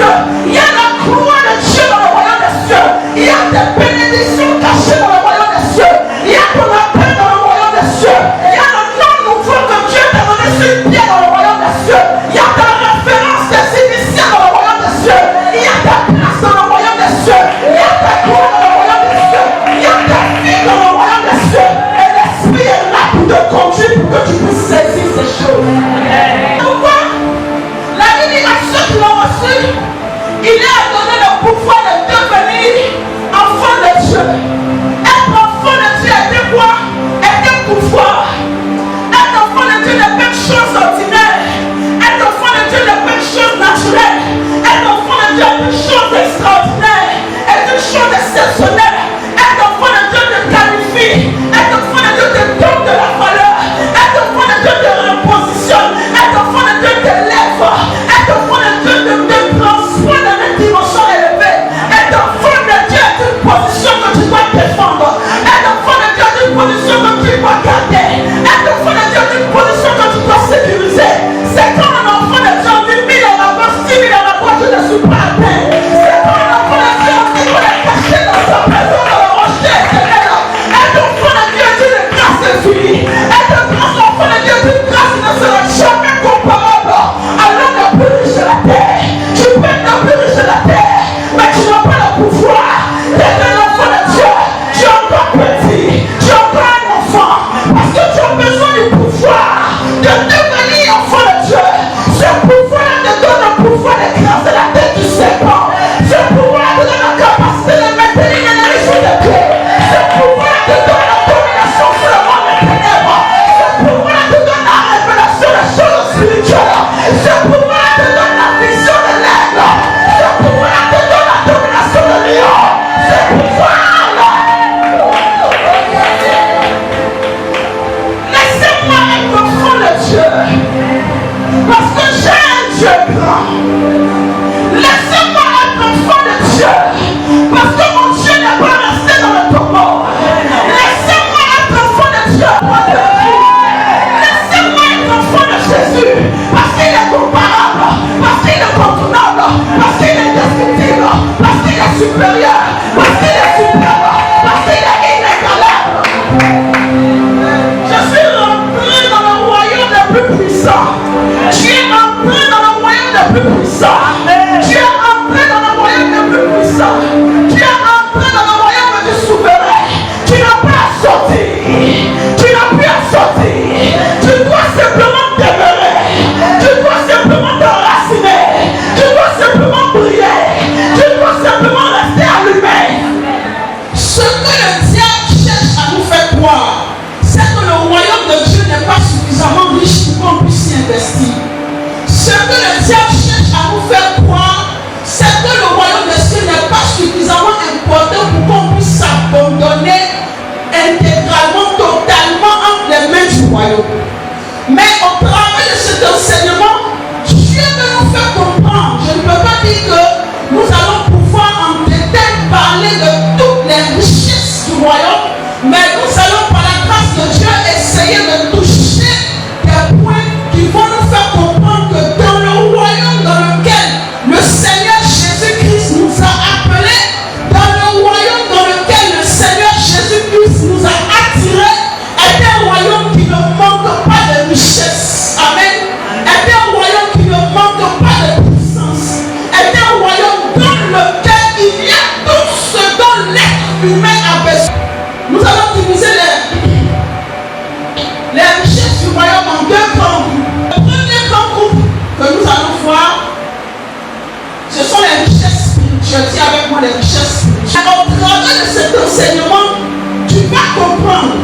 cieux. Il y a la gloire de Dieu dans le royaume des cieux. Il y a des bénédictions cachées dans le royaume des cieux. Il y a de la paix dans le royaume des cieux. Il y a le nom nouveau que Dieu t'a donné sur le pied dans le royaume des cieux. Il y a des références des initiés dans le royaume des cieux. Il y a des places dans le royaume des cieux. Il y a des gloires dans le royaume des cieux. Il y a des filles dans le royaume des cieux. Et l'Esprit est là pour te conduire pour que tu puisses saisir ces choses. Pourquoi? La Bible dit à ceux qui l'ont reçu, il leur a donné le pouvoir de devenir enfants de Dieu. Être enfant de Dieu était quoi? Était pouvoir. Être enfant de Dieu n'est pas une chose ordinaire. Être enfant de Dieu n'est pas une chose naturelle. Être enfant de Dieu est une chose extraordinaire. Est une chose exceptionnelle. Être enfant de Dieu te qualifie. Être enfant de Dieu te donne de la valeur. Être enfant de Dieu te repositionne. Être enfant de Dieu t'élève. Être enfant de Dieu te transforme dans une dimension élevée. Être enfant de Dieu est une position que tu dois défendre. Être enfant de Dieu est une position que tu dois garder. Être enfant de Dieu est une position que tu dois sécuriser. C'est quand un enfant de Dieu en 10 000 en avance, 10 000 en avance, je ne suis pas atteint. C'est quand un enfant de Dieu en dit qu'on est caché dans sa maison, dans le rocher éternel. Être enfant de Dieu est une grâce infinie. Être enfant de Dieu est une grâce qui ne sera jamais comparable à l'homme le plus riche de la terre. Tu peux être le plus riche de la terre, mais tu n'as pas le pouvoir d'être un enfant de Dieu. Tu es encore petit, tu es encore un enfant, parce que tu as besoin du pouvoir de devenir enfant de Dieu. Ce pouvoir te donne le pouvoir d'écraser la tête du serpent. Ce pouvoir te donne la capacité de maintenir l'ennemi sur tes pieds. Ce pouvoir te donne la domination sur le monde des ténèbres. Ce pouvoir te donne la révélation des choses spirituelles. Ce pouvoir te donne la vision de l'aigle. Ce pouvoir te donne la domination de lion. Ce pouvoir-là. Laissez-moi être enfant de Dieu. Parce que j'ai un Dieu grand. Laissez-moi être enfant de Dieu. Parce que mon Dieu n'est pas resté dans le tombeau. Laissez-moi être enfant de Dieu. Laissez-moi être enfant de Jésus. Parce qu'il est comparable. Parce qu'il est contournable. Parce qu'il est indestructible. Parce qu'il est supérieur. Parce qu'il est suprême. Parce qu'il est inégalable. Je suis rentré dans le royaume le plus puissant. Tu es entré dans le royaume le plus puissant. Tu es entré dans le royaume le plus puissant. Tu es entré dans le royaume du souverain. Tu n'as pas à sortir. Tu n'as plus à sortir. Tu dois simplement demeurer. Tu dois simplement t'enraciner. Tu dois simplement briller. Tu dois simplement rester allumé. Ce que le diable cherche à nous faire croire, c'est que le royaume de Dieu n'est pas suffisamment riche pour qu'on puisse s'y investir. Ce que le diable cherche à nous faire croire, c'est que le royaume de Dieu n'est pas suffisamment important pour qu'on puisse s'abandonner intégralement, totalement entre les mains du royaume. Mais au travers de cet enseignement, Dieu veut nous faire comprendre. Je ne peux pas dire que nous allons pouvoir en détail parler de toutes les richesses du royaume, mais nous allons par la grâce de Dieu essayer de toucher des points qui vont nous faire comprendre que dans le royaume dans lequel le Seigneur Jésus-Christ nous a appelés, dans le royaume dans lequel le Seigneur Jésus-Christ nous a attirés, est un royaume qui ne manque pas de richesse. Amen. Est un royaume qui ne manque pas de puissance. Est un royaume dans lequel il y a tout ce dont l'être humain a besoin. Nous allons diviser les richesses du royaume en deux grands groupes. Le premier grand groupe que nous allons voir, ce sont les richesses spirituelles. Dis avec moi les richesses spirituelles. Au travers de cet enseignement, tu vas comprendre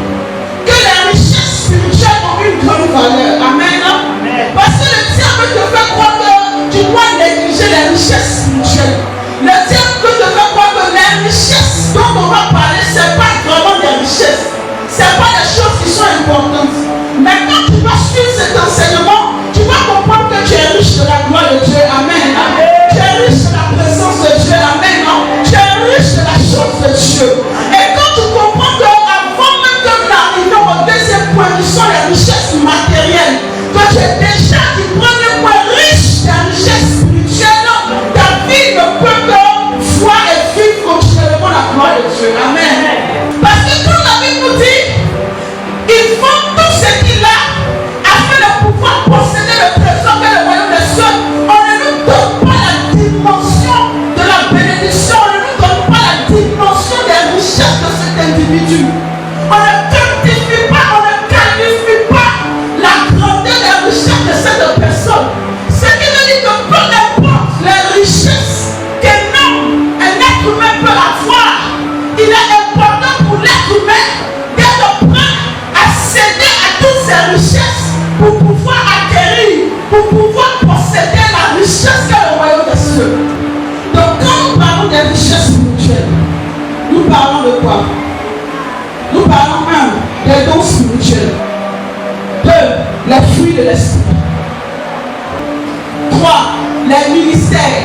que les richesses spirituelles ont une grande valeur. Amen. Parce que le diable te fait croire que tu dois négliger les richesses spirituelles. Le diable te fait croire que les richesses dont on va parler, ce n'est pas vraiment des richesses. Ce n'est pas des choses qui sont importantes. Mais quand tu vas suivre cet enseignement, tu vas comprendre que tu es riche de la gloire de Dieu. Amen. Tu es riche de la présence de Dieu. Amen. Tu es riche de la chose de Dieu. Et quand tu comprends qu'avant même que nous arrivions au deuxième point, qui sont les richesses matérielles, de l'esprit. 3. Les ministères.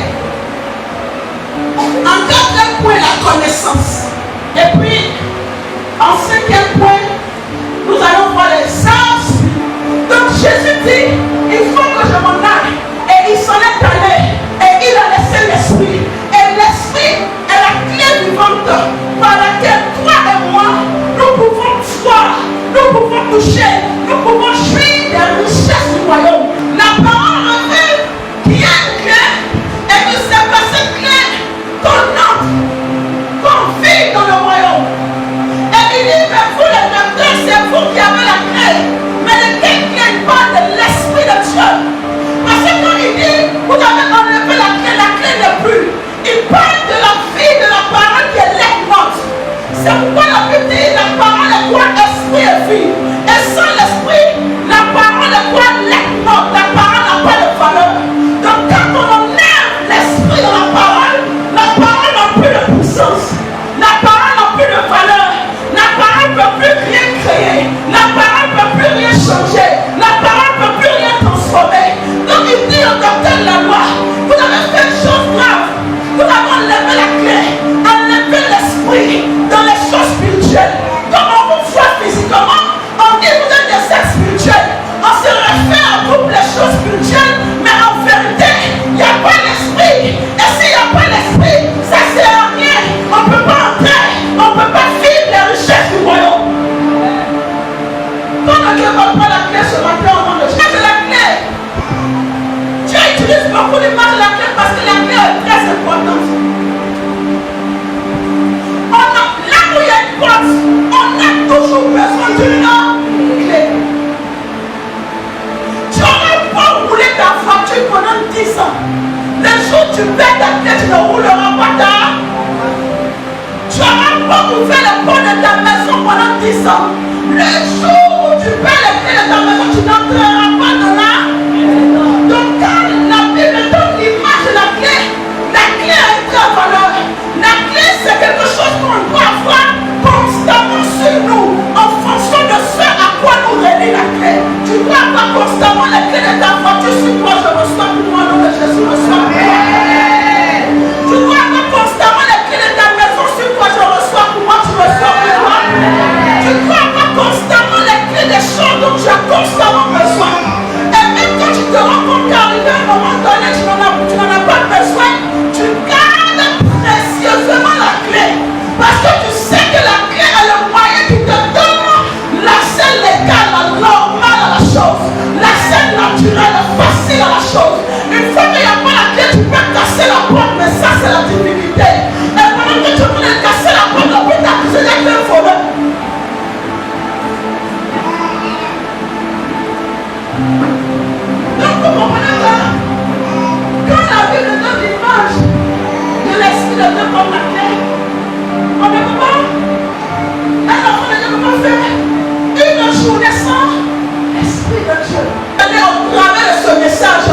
En 4e point, la connaissance. Et puis, en 5e point, nous allons voir les sens. Donc Jésus dit, il faut que je m'en aille. Et il s'en est allé. Et il a laissé l'esprit. Et l'esprit est la clé vivante par laquelle toi et moi, nous pouvons voir, nous pouvons toucher, nous pouvons jouir des richesses du royaume. La parole révèle qu'il y a une clé. Et que c'est par cette clé qu'on entre, qu'on vit dans le royaume. Et il dit, mais vous les docteurs, c'est vous qui avez la clé. Mais de quelle clé il parle de l'esprit de Dieu? Parce que quand il dit, vous avez enlevé la clé n'est plus. Il parle de la vie, de la parole qui est l'aimante. C'est pourquoi la Bible dit, la parole est quoi? Esprit et vie. Et sans l'esprit, la parole est quoi? L'aimante. La parole n'a pas de valeur. Donc quand on enlève l'esprit dans la parole n'a plus de puissance. La parole n'a plus de valeur. La parole ne peut plus rien créer. La parole ne peut plus rien changer. La parole ne peut plus rien transformer. Donc il dit au docteur de la loi, vous avez fait une chose grave. Vous avez enlevé la clé, enlevé l'esprit dans les choses spirituelles. Comme on vous voit physiquement, on dit vous êtes des êtres spirituels. On se réfère à toutes les choses spirituelles, mais en vérité, il n'y a pas l'esprit. Et s'il n'y a pas l'esprit, ça ne sert à rien. On ne peut pas entrer, on ne peut pas vivre les richesses du royaume. Quand Dieu ne donne pas la clé ce matin au nom de Dieu, c'est la clé. Dieu utilise beaucoup d'images de la clé parce que la clé est très importante. Là où il y a une porte, on a toujours besoin d'une clé. Tu n'auras pas roulé ta voiture pendant 10 ans. Le jour où tu perds ta clé, tu ne rouleras pas ta. Tu n'auras pas ouvert les portes de ta maison pendant 10 ans. Le jour où tu perds les clés de ta maison, tu n'entreras pas dans la. Donc quand la Bible donne l'image de la clé a une grande valeur. La clé c'est quelque chose qu'on doit avoir constamment sur nous en fonction de ce à quoi nous relie la clé. Tu dois avoir constamment la clé de ta voiture sur toi. Je reçois pour moi, nom de Jésus, reçois. Tu dois avoir constamment la clé de ta maison sur toi. Je reçois pour moi, tu reçois pour moi. Tu dois avoir constamment la clé des choses dont tu as constamment besoin. Et même quand tu te rends compte qu'arrivé à un moment donné, tu n'en as pas besoin, tu gardes précieusement la clé. Parce que tu sais que la clé est le moyen qui te donne l'accès légal, normal à la chose, l'accès naturel, facile à la chose. Une fois qu'il n'y a pas la clé, tu peux casser la porte, mais ça c'est la difficulté. Et pendant que tu voulais casser la porte, on peut t'accuser d'être un voleur. Donc vous comprenez là, quand la Bible donne l'image de l'esprit de Dieu comme la clé, on ne peut pas, alors on ne peut pas faire une journée sans l'esprit de Dieu. Au travers de ce message,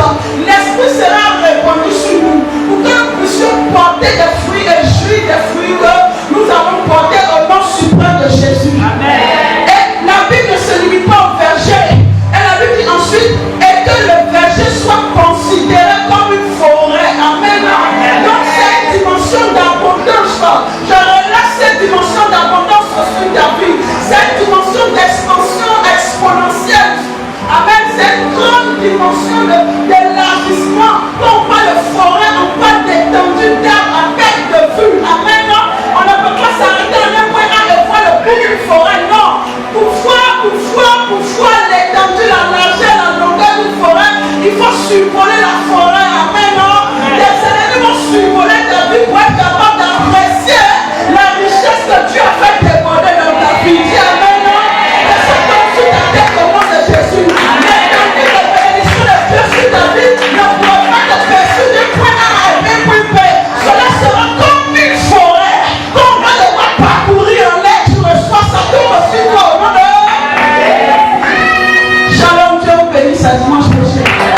l'esprit sera répandu sur nous pour que nous puissions porter des fruits et jouir des fruits que nous avons portés au nom suprême de Jésus. Amen. Et la Bible ne se limite pas au verger. Et la Bible dit ensuite, et que le verger soit considéré comme une forêt. Amen. Donc c'est une dimension d'abondance. Je relâche cette dimension d'abondance sur ta vie. C'est une dimension d'expansion exponentielle. Amen. C'est une grande dimension d'élargissement. Quand on parle de forêt, on parle d'étendue d'arbres à perte de vue. Amen. On ne peut pas s'arrêter à un point A et voir le bout d'une forêt. Non. Pour voir l'étendue, la largeur, la longueur d'une forêt, il faut survoler la forêt. Amen. Les ennemis vont survoler ta vie pour être capable d'apprécier la richesse que Dieu a fait déborder dans ta vie. Dis amen. Et ça tombe sur ta tête au nom de Jésus. L'étendue de bénédiction de Dieu sur ta vie ne pourra pas te percer d'un point A à un point B. Cela sera comme une forêt qu'on va devoir parcourir en l'air. Tu reçois ça tout sur toi au nom de Shalom. Dieu vous bénisse à dimanche prochain.